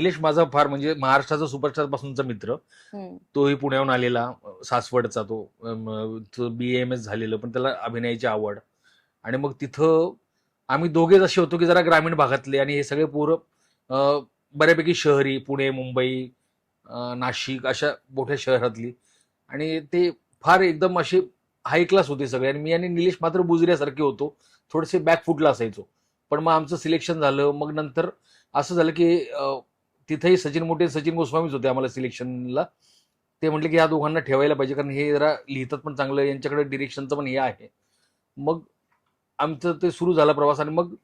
निलेश माझा फार म्हणजे महाराष्ट्राचा सुपरस्टार पासूनचा मित्र. हम्म. तोही पुण्याहून आलेला, सासवडचा तो BAMS झालेलं, पण त्याला अभिनयाची आवड. आणि मग तिथं आम्ही दोघेच असे होतो की जरा ग्रामीण भागातले, आणि हे सगळे पोरं बऱ्यापैकी शहरी, पुणे, मुंबई, नाशिक अशा मोठ्या शहरातली. आणि ते फार एकदम असे हाय क्लास होते सगळे, आणि मी आणि निलेश मात्र बुजऱ्यासारखे होतो, थोडेसे बॅकफुटला असायचो. पण मग आमचं सिलेक्शन झालं. मग नंतर असं झालं की तिथेही सचिन मोठे, सचिन गोस्वामीच होते आम्हाला सिलेक्शनला. ते म्हटले की ह्या दोघांना ठेवायला पाहिजे, कारण हे जरा लिहितात पण चांगलं, यांच्याकडे डिरेक्शनचं पण हे आहे. मग आमचं ते सुरू झाला प्रवास. आणि मग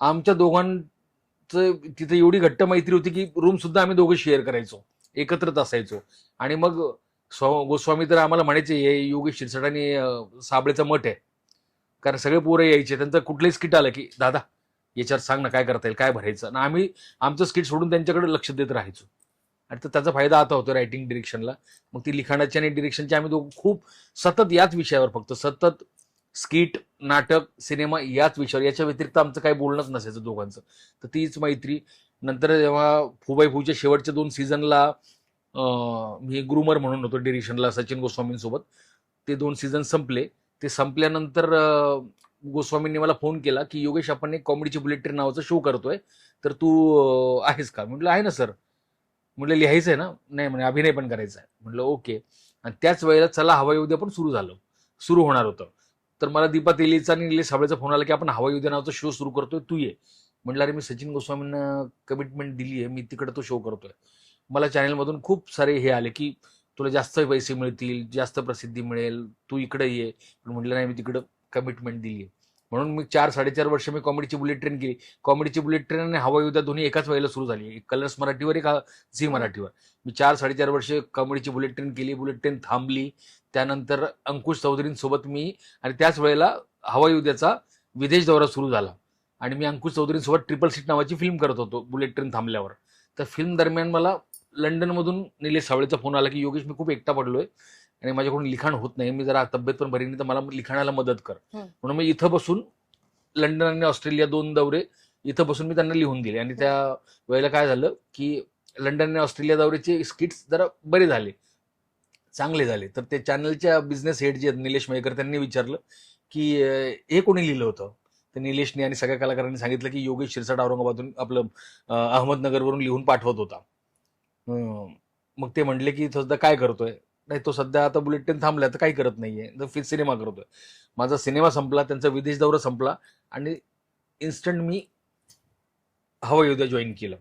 आमच्या दोघांचं तिथे एवढी घट्ट मैत्री होती की रूम सुद्धा आम्ही दोघं शेअर करायचो, एकत्रच असायचो. आणि मग गोस्वामी तर आम्हाला म्हणायचे, हे योगेश शिरसाट आणि साबळेचा मठ आहे. कारण सगळे पोरं यायचे, त्यांचं कुठलंही स्किट आलं की दादा याच्यावर सांग ना, काय करता येईल, काय भरायचं. आणि आम्ही आमचं स्किट सोडून त्यांच्याकडे लक्ष देत राहायचो. आणि तर त्याचा फायदा आता होतो रायटिंग डिरेक्शनला. मग ती लिखाणाची आणि डिरेक्शनची आम्ही दोघं खूप सतत याच विषयावर, फक्त सतत स्किट, नाटक, सिनेमा याच विषयावर, याच्या व्यतिरिक्त आमचं काही बोलणंच नसायचं दोघांचं. तर तीच मैत्री. नंतर जेव्हा फुबाई फूच्या शेवटच्या 2 सीझनला मी ग्रुमर म्हणून होतो डिरेक्शनला सचिन गोस्वामींसोबत, ते 2 सीझन संपले. ते संपल्यानंतर गोस्वामींनी मला फोन केला की योगेश, आपण एक कॉमेडीची बुलेट ट्रेन नावाचा शो करतोय, तर तू आहेस का? म्हटलं आहे ना सर. म्हटलं लिहायचं आहे ना? नाही म्हणे, अभिनय पण करायचा आहे. म्हटलं ओके. आणि त्याच वेळेला चला हवाई उद्या पण सुरू होणार होतं. तर मला दीपा तेलीचा आणि निलेश साबळेचा फोन आला की आपण हवाई उद्या नावाचा शो सुरू करतोय, तू ये. म्हटलं अरे, मी सचिन गोस्वामींना कमिटमेंट दिली आहे, मी तिकडे तो शो करतोय. मला चॅनलमधून खूप सारे हे आले की तुला जास्त पैसे मिळतील, जास्त प्रसिद्धी मिळेल, तू इकडे ये. पण म्हटलं नाही, मी तिकडं कमिटमेंट दिली आहे. म्हणून मी 4-4.5 वर्ष मी कॉमेडीची बुलेट ट्रेन केली. कॉमेडीची बुलेट ट्रेन आणि हवाई उद्या दोन्ही एकाच वेळेला सुरू झाली, एक कलर्स मराठीवर, एक झी हम्म. मराठीवर. मी 4-4.5 वर्ष कॉमेडीची बुलेट ट्रेन केली. बुलेट ट्रेन थांबली. त्यानंतर अंकुश चौधरींसोबत मी, आणि त्याच वेळेला हवाई उद्याचा विदेश दौरा सुरू झाला. आणि मी अंकुश चौधरींसोबत ट्रिपल सीट नावाची फिल्म करत होतो बुलेट ट्रेन थांबल्यावर. तर फिल्म दरम्यान मला लंडनमधून निलेश सावळेचा फोन आला की योगेश, मी खूप एकटा पडलोय आणि माझ्याकडून लिखाण होत नाही, मी जरा तब्येत पण बरी नाही, तर मला लिखाणाला मदत कर. म्हणून मी इथं बसून लंडन आणि ऑस्ट्रेलिया 2 दौरे इथं बसून मी त्यांना लिहून दिले. आणि त्या वेळेला काय झालं की लंडन आणि ऑस्ट्रेलिया दौऱ्याचे स्किट्स जरा बरे झाले, चांगले झाले. तर ते चॅनलच्या बिझनेस हेड जे आहेत निलेश मयेकर, त्यांनी विचारलं की हे कोणी लिहिलं होतं? तर निलेशने आणि सगळ्या कलाकारांनी सांगितलं की योगेश शिरसाट औरंगाबादून, आपलं अहमदनगरवरून लिहून पाठवत होता. मग ते म्हटले की तो सध्या काय करतोय? नाही, तो सध्या आता बुलेट ट्रेन थांबलाय तर काही करत नाहीये, तर फिर सिनेमा करतोय. माझा सिनेमा संपला, त्यांचा विदेश दौरा संपला, आणि इन्स्टंट मी हवाई उद्या जॉईन केलं.